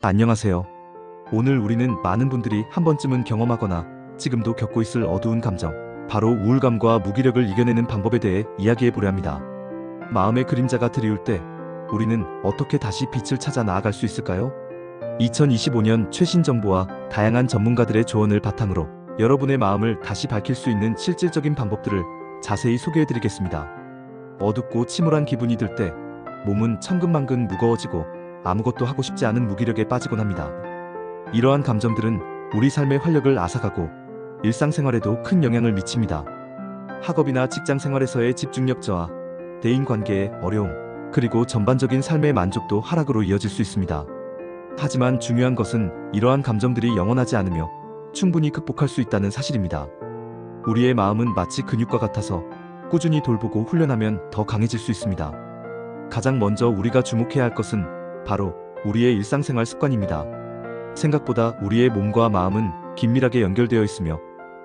안녕하세요. 오늘 우리는 많은 분들이 한 번쯤은 경험하거나 지금도 겪고 있을 어두운 감정, 바로 우울감과 무기력을 이겨내는 방법에 대해 이야기해 보려 합니다. 마음의 그림자가 드리울 때 우리는 어떻게 다시 빛을 찾아 나아갈 수 있을까요? 2025년 최신 정보와 다양한 전문가들의 조언을 바탕으로 여러분의 마음을 다시 밝힐 수 있는 실질적인 방법들을 자세히 소개해 드리겠습니다. 어둡고 침울한 기분이 들 때 몸은 천근만근 무거워지고 아무것도 하고 싶지 않은 무기력에 빠지곤 합니다. 이러한 감정들은 우리 삶의 활력을 앗아가고 일상생활에도 큰 영향을 미칩니다. 학업이나 직장생활에서의 집중력 저하, 대인관계의 어려움, 그리고 전반적인 삶의 만족도 하락으로 이어질 수 있습니다. 하지만 중요한 것은 이러한 감정들이 영원하지 않으며 충분히 극복할 수 있다는 사실입니다. 우리의 마음은 마치 근육과 같아서 꾸준히 돌보고 훈련하면 더 강해질 수 있습니다. 가장 먼저 우리가 주목해야 할 것은 바로 우리의 일상생활 습관입니다. 생각보다 우리의 몸과 마음은 긴밀하게 연결되어 있으며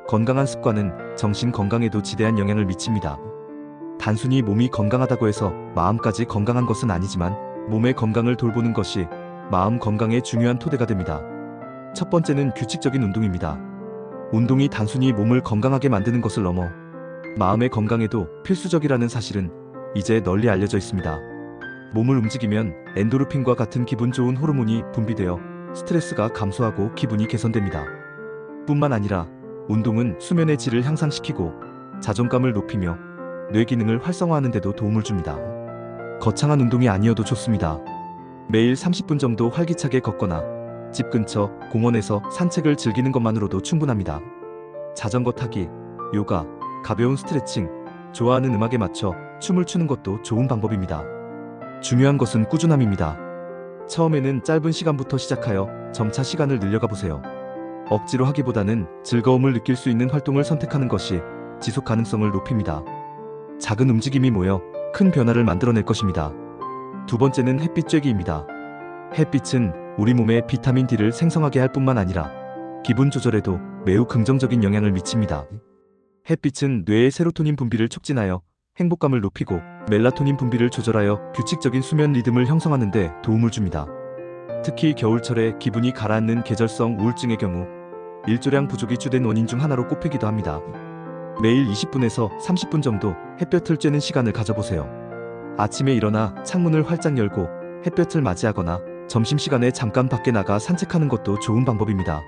건강한 습관은 정신 건강에도 지대한 영향을 미칩니다. 단순히 몸이 건강하다고 해서 마음까지 건강한 것은 아니지만 몸의 건강을 돌보는 것이 마음 건강의 중요한 토대가 됩니다. 첫 번째는 규칙적인 운동입니다. 운동이 단순히 몸을 건강하게 만드는 것을 넘어 마음의 건강에도 필수적이라는 사실은 이제 널리 알려져 있습니다. 몸을 움직이면 엔도르핀과 같은 기분 좋은 호르몬이 분비되어 스트레스가 감소하고 기분이 개선됩니다. 뿐만 아니라 운동은 수면의 질을 향상시키고 자존감을 높이며 뇌 기능을 활성화하는 데도 도움을 줍니다. 거창한 운동이 아니어도 좋습니다. 매일 30분 정도 활기차게 걷거나 집 근처 공원에서 산책을 즐기는 것만으로도 충분합니다. 자전거 타기, 요가, 가벼운 스트레칭, 좋아하는 음악에 맞춰 춤을 추는 것도 좋은 방법입니다. 중요한 것은 꾸준함입니다. 처음에는 짧은 시간부터 시작하여 점차 시간을 늘려가 보세요. 억지로 하기보다는 즐거움을 느낄 수 있는 활동을 선택하는 것이 지속 가능성을 높입니다. 작은 움직임이 모여 큰 변화를 만들어낼 것입니다. 두 번째는 햇빛 쬐기입니다. 햇빛은 우리 몸에 비타민 D를 생성하게 할 뿐만 아니라 기분 조절에도 매우 긍정적인 영향을 미칩니다. 햇빛은 뇌의 세로토닌 분비를 촉진하여 행복감을 높이고 멜라토닌 분비를 조절하여 규칙적인 수면 리듬을 형성하는 데 도움을 줍니다. 특히 겨울철에 기분이 가라앉는 계절성 우울증의 경우 일조량 부족이 주된 원인 중 하나로 꼽히기도 합니다. 매일 20분에서 30분 정도 햇볕을 쬐는 시간을 가져보세요. 아침에 일어나 창문을 활짝 열고 햇볕을 맞이하거나 점심시간에 잠깐 밖에 나가 산책하는 것도 좋은 방법입니다.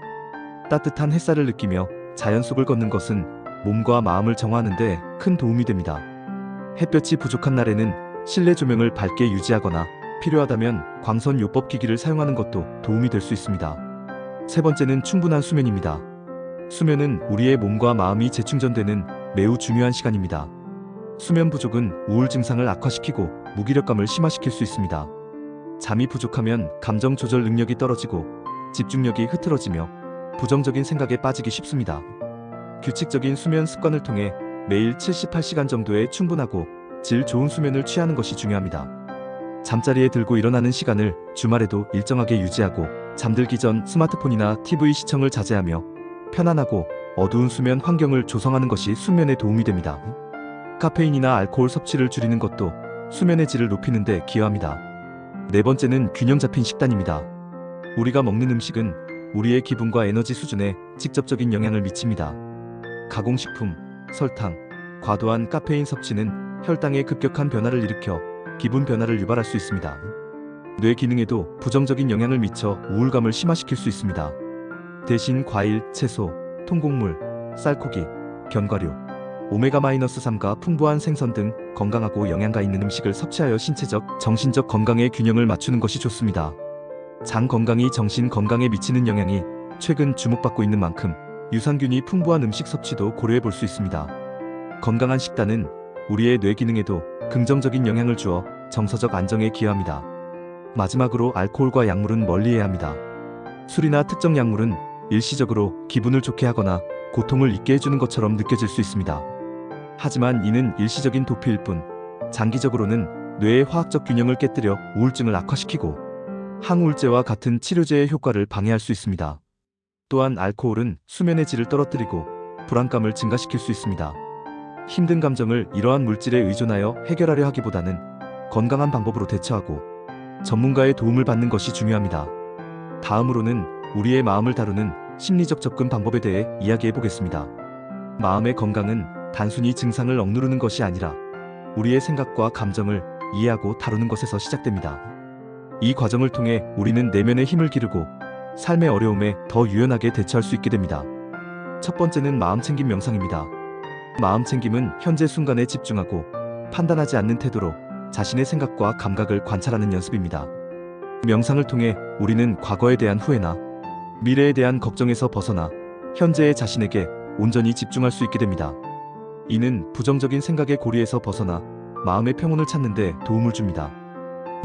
따뜻한 햇살을 느끼며 자연 속을 걷는 것은 몸과 마음을 정화하는 데 큰 도움이 됩니다. 햇볕이 부족한 날에는 실내 조명을 밝게 유지하거나 필요하다면 광선 요법 기기를 사용하는 것도 도움이 될 수 있습니다. 세 번째는 충분한 수면입니다. 수면은 우리의 몸과 마음이 재충전되는 매우 중요한 시간입니다. 수면 부족은 우울 증상을 악화시키고 무기력감을 심화시킬 수 있습니다. 잠이 부족하면 감정 조절 능력이 떨어지고 집중력이 흐트러지며 부정적인 생각에 빠지기 쉽습니다. 규칙적인 수면 습관을 통해 매일 78시간 정도의 충분하고 질 좋은 수면을 취하는 것이 중요합니다. 잠자리에 들고 일어나는 시간을 주말에도 일정하게 유지하고 잠들기 전 스마트폰이나 TV 시청을 자제하며 편안하고 어두운 수면 환경을 조성하는 것이 숙면에 도움이 됩니다. 카페인이나 알코올 섭취를 줄이는 것도 수면의 질을 높이는 데 기여합니다. 네 번째는 균형 잡힌 식단입니다. 우리가 먹는 음식은 우리의 기분과 에너지 수준에 직접적인 영향을 미칩니다. 가공식품, 설탕, 과도한 카페인 섭취는 혈당에 급격한 변화를 일으켜 기분 변화를 유발할 수 있습니다. 뇌 기능에도 부정적인 영향을 미쳐 우울감을 심화시킬 수 있습니다. 대신 과일, 채소, 통곡물, 쌀고기, 견과류, 오메가-3가 풍부한 생선 등 건강하고 영양가 있는 음식을 섭취하여 신체적, 정신적 건강의 균형을 맞추는 것이 좋습니다. 장 건강이 정신 건강에 미치는 영향이 최근 주목받고 있는 만큼 유산균이 풍부한 음식 섭취도 고려해 볼 수 있습니다. 건강한 식단은 우리의 뇌 기능에도 긍정적인 영향을 주어 정서적 안정에 기여합니다. 마지막으로 알코올과 약물은 멀리해야 합니다. 술이나 특정 약물은 일시적으로 기분을 좋게 하거나 고통을 잊게 해주는 것처럼 느껴질 수 있습니다. 하지만 이는 일시적인 도피일 뿐 장기적으로는 뇌의 화학적 균형을 깨뜨려 우울증을 악화시키고 항우울제와 같은 치료제의 효과를 방해할 수 있습니다. 또한 알코올은 수면의 질을 떨어뜨리고 불안감을 증가시킬 수 있습니다. 힘든 감정을 이러한 물질에 의존하여 해결하려 하기보다는 건강한 방법으로 대처하고 전문가의 도움을 받는 것이 중요합니다. 다음으로는 우리의 마음을 다루는 심리적 접근 방법에 대해 이야기해 보겠습니다. 마음의 건강은 단순히 증상을 억누르는 것이 아니라 우리의 생각과 감정을 이해하고 다루는 것에서 시작됩니다. 이 과정을 통해 우리는 내면의 힘을 기르고 삶의 어려움에 더 유연하게 대처할 수 있게 됩니다. 첫 번째는 마음챙김 명상입니다. 마음챙김은 현재 순간에 집중하고 판단하지 않는 태도로 자신의 생각과 감각을 관찰하는 연습입니다. 명상을 통해 우리는 과거에 대한 후회나 미래에 대한 걱정에서 벗어나 현재의 자신에게 온전히 집중할 수 있게 됩니다. 이는 부정적인 생각의 고리에서 벗어나 마음의 평온을 찾는 데 도움을 줍니다.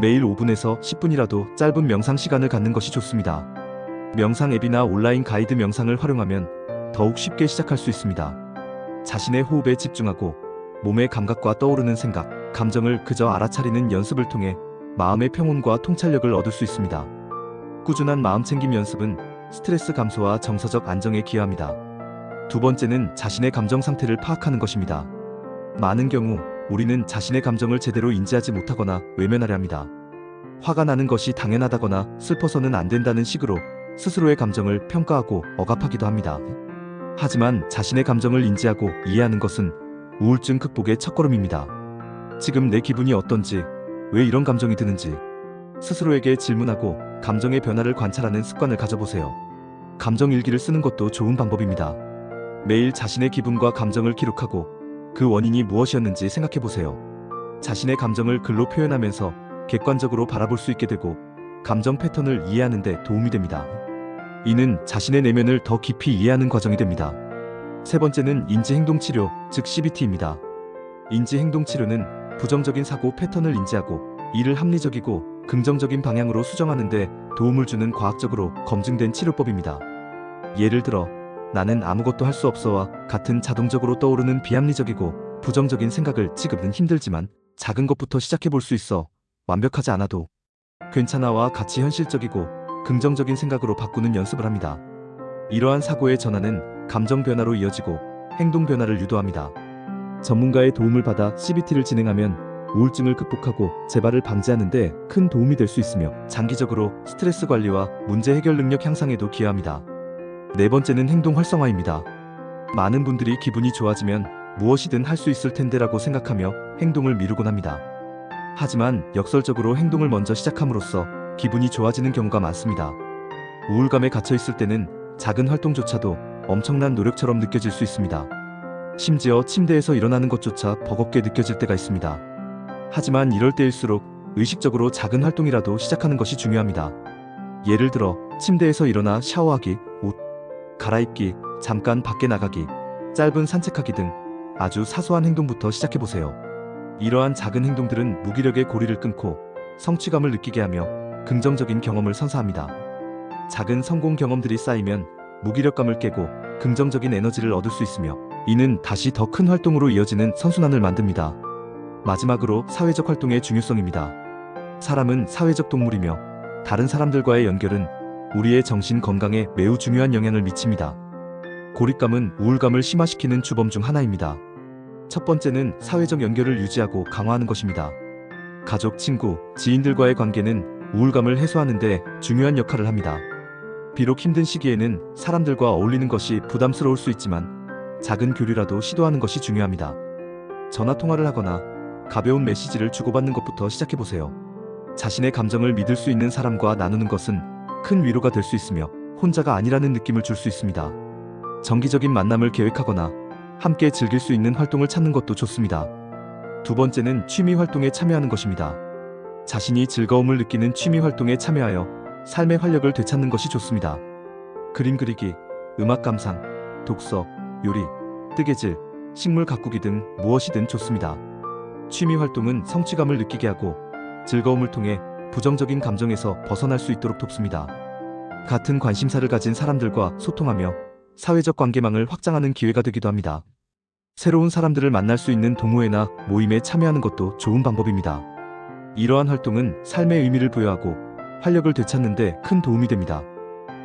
매일 5분에서 10분이라도 짧은 명상 시간을 갖는 것이 좋습니다. 명상 앱이나 온라인 가이드 명상을 활용하면 더욱 쉽게 시작할 수 있습니다. 자신의 호흡에 집중하고 몸의 감각과 떠오르는 생각, 감정을 그저 알아차리는 연습을 통해 마음의 평온과 통찰력을 얻을 수 있습니다. 꾸준한 마음챙김 연습은 스트레스 감소와 정서적 안정에 기여합니다. 두 번째는 자신의 감정 상태를 파악하는 것입니다. 많은 경우 우리는 자신의 감정을 제대로 인지하지 못하거나 외면하려 합니다. 화가 나는 것이 당연하다거나 슬퍼서는 안 된다는 식으로 스스로의 감정을 평가하고 억압하기도 합니다. 하지만 자신의 감정을 인지하고 이해하는 것은 우울증 극복의 첫걸음입니다. 지금 내 기분이 어떤지, 왜 이런 감정이 드는지 스스로에게 질문하고 감정의 변화를 관찰하는 습관을 가져보세요. 감정 일기를 쓰는 것도 좋은 방법입니다. 매일 자신의 기분과 감정을 기록하고 그 원인이 무엇이었는지 생각해보세요. 자신의 감정을 글로 표현하면서 객관적으로 바라볼 수 있게 되고 감정 패턴을 이해하는 데 도움이 됩니다. 이는 자신의 내면을 더 깊이 이해하는 과정이 됩니다. 세 번째는 인지행동치료, 즉 CBT입니다. 인지행동치료는 부정적인 사고 패턴을 인지하고 이를 합리적이고 긍정적인 방향으로 수정하는 데 도움을 주는 과학적으로 검증된 치료법입니다. 예를 들어 나는 아무것도 할 수 없어와 같은 자동적으로 떠오르는 비합리적이고 부정적인 생각을 지금은 힘들지만 작은 것부터 시작해 볼 수 있어. 완벽하지 않아도 괜찮아와 같이 현실적이고 긍정적인 생각으로 바꾸는 연습을 합니다. 이러한 사고의 전환은 감정 변화로 이어지고 행동 변화를 유도합니다. 전문가의 도움을 받아 CBT를 진행하면 우울증을 극복하고 재발을 방지하는 데 큰 도움이 될 수 있으며 장기적으로 스트레스 관리와 문제 해결 능력 향상에도 기여합니다. 네 번째는 행동 활성화입니다. 많은 분들이 기분이 좋아지면 무엇이든 할 수 있을 텐데라고 생각하며 행동을 미루곤 합니다. 하지만 역설적으로 행동을 먼저 시작함으로써 기분이 좋아지는 경우가 많습니다. 우울감에 갇혀 있을 때는 작은 활동조차도 엄청난 노력처럼 느껴질 수 있습니다. 심지어 침대에서 일어나는 것조차 버겁게 느껴질 때가 있습니다. 하지만 이럴 때일수록 의식적으로 작은 활동이라도 시작하는 것이 중요합니다. 예를 들어 침대에서 일어나 샤워하기, 옷 갈아입기, 잠깐 밖에 나가기, 짧은 산책하기 등 아주 사소한 행동부터 시작해보세요. 이러한 작은 행동들은 무기력의 고리를 끊고 성취감을 느끼게 하며 긍정적인 경험을 선사합니다. 작은 성공 경험들이 쌓이면 무기력감을 깨고 긍정적인 에너지를 얻을 수 있으며 이는 다시 더 큰 활동으로 이어지는 선순환을 만듭니다. 마지막으로 사회적 활동의 중요성입니다. 사람은 사회적 동물이며 다른 사람들과의 연결은 우리의 정신 건강에 매우 중요한 영향을 미칩니다. 고립감은 우울감을 심화시키는 주범 중 하나입니다. 첫 번째는 사회적 연결을 유지하고 강화하는 것입니다. 가족, 친구, 지인들과의 관계는 우울감을 해소하는 데 중요한 역할을 합니다. 비록 힘든 시기에는 사람들과 어울리는 것이 부담스러울 수 있지만 작은 교류라도 시도하는 것이 중요합니다. 전화 통화를 하거나 가벼운 메시지를 주고받는 것부터 시작해보세요. 자신의 감정을 믿을 수 있는 사람과 나누는 것은 큰 위로가 될 수 있으며 혼자가 아니라는 느낌을 줄 수 있습니다. 정기적인 만남을 계획하거나 함께 즐길 수 있는 활동을 찾는 것도 좋습니다. 두 번째는 취미 활동에 참여하는 것입니다. 자신이 즐거움을 느끼는 취미 활동에 참여하여 삶의 활력을 되찾는 것이 좋습니다. 그림 그리기, 음악 감상, 독서, 요리, 뜨개질, 식물 가꾸기 등 무엇이든 좋습니다. 취미 활동은 성취감을 느끼게 하고 즐거움을 통해 부정적인 감정에서 벗어날 수 있도록 돕습니다. 같은 관심사를 가진 사람들과 소통하며 사회적 관계망을 확장하는 기회가 되기도 합니다. 새로운 사람들을 만날 수 있는 동호회나 모임에 참여하는 것도 좋은 방법입니다. 이러한 활동은 삶의 의미를 부여하고 활력을 되찾는 데 큰 도움이 됩니다.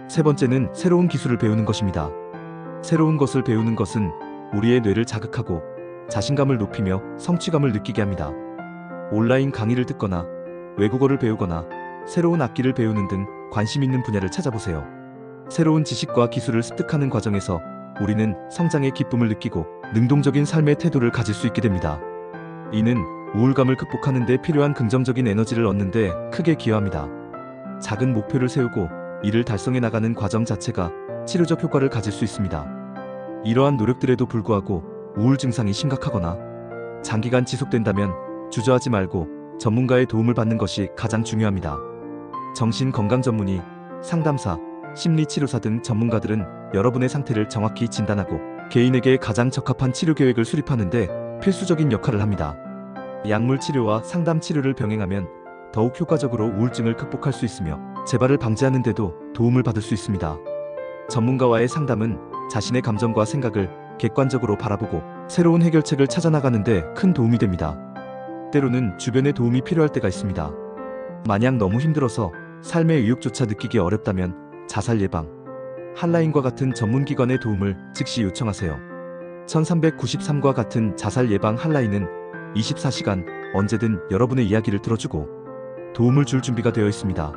세 번째는 새로운 기술을 배우는 것입니다. 새로운 것을 배우는 것은 우리의 뇌를 자극하고 자신감을 높이며 성취감을 느끼게 합니다. 온라인 강의를 듣거나 외국어를 배우거나 새로운 악기를 배우는 등 관심 있는 분야를 찾아보세요. 새로운 지식과 기술을 습득하는 과정에서 우리는 성장의 기쁨을 느끼고 능동적인 삶의 태도를 가질 수 있게 됩니다. 이는 우울감을 극복하는 데 필요한 긍정적인 에너지를 얻는 데 크게 기여합니다. 작은 목표를 세우고 이를 달성해 나가는 과정 자체가 치료적 효과를 가질 수 있습니다. 이러한 노력들에도 불구하고 우울 증상이 심각하거나 장기간 지속된다면 주저하지 말고 전문가의 도움을 받는 것이 가장 중요합니다. 정신건강 전문의, 상담사, 심리치료사 등 전문가들은 여러분의 상태를 정확히 진단하고 개인에게 가장 적합한 치료 계획을 수립하는 데 필수적인 역할을 합니다. 약물 치료와 상담 치료를 병행하면 더욱 효과적으로 우울증을 극복할 수 있으며 재발을 방지하는 데도 도움을 받을 수 있습니다. 전문가와의 상담은 자신의 감정과 생각을 객관적으로 바라보고 새로운 해결책을 찾아나가는 데 큰 도움이 됩니다. 때로는 주변의 도움이 필요할 때가 있습니다. 만약 너무 힘들어서 삶의 의욕조차 느끼기 어렵다면 자살 예방 핫라인과 같은 전문기관의 도움을 즉시 요청하세요. 1393과 같은 자살 예방 핫라인은 24시간 언제든 여러분의 이야기를 들어주고 도움을 줄 준비가 되어 있습니다.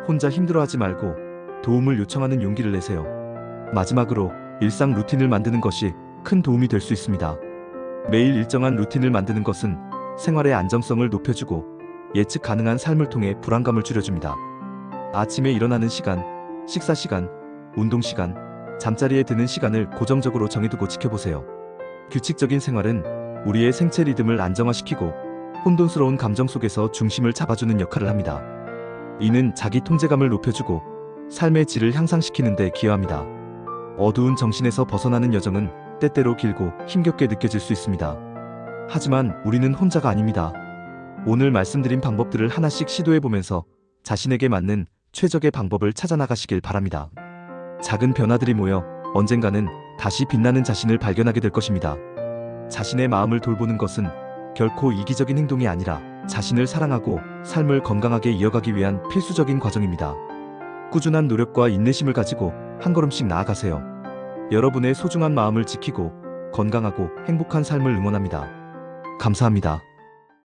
혼자 힘들어하지 말고 도움을 요청하는 용기를 내세요. 마지막으로 일상 루틴을 만드는 것이 큰 도움이 될 수 있습니다. 매일 일정한 루틴을 만드는 것은 생활의 안정성을 높여주고 예측 가능한 삶을 통해 불안감을 줄여줍니다. 아침에 일어나는 시간, 식사 시간, 운동 시간, 잠자리에 드는 시간을 고정적으로 정해두고 지켜보세요. 규칙적인 생활은 우리의 생체 리듬을 안정화시키고 혼돈스러운 감정 속에서 중심을 잡아주는 역할을 합니다. 이는 자기 통제감을 높여주고 삶의 질을 향상시키는 데 기여합니다. 어두운 정신에서 벗어나는 여정은 때때로 길고 힘겹게 느껴질 수 있습니다. 하지만 우리는 혼자가 아닙니다. 오늘 말씀드린 방법들을 하나씩 시도해보면서 자신에게 맞는 최적의 방법을 찾아나가시길 바랍니다. 작은 변화들이 모여 언젠가는 다시 빛나는 자신을 발견하게 될 것입니다. 자신의 마음을 돌보는 것은 결코 이기적인 행동이 아니라 자신을 사랑하고 삶을 건강하게 이어가기 위한 필수적인 과정입니다. 꾸준한 노력과 인내심을 가지고 한 걸음씩 나아가세요. 여러분의 소중한 마음을 지키고 건강하고 행복한 삶을 응원합니다. 감사합니다.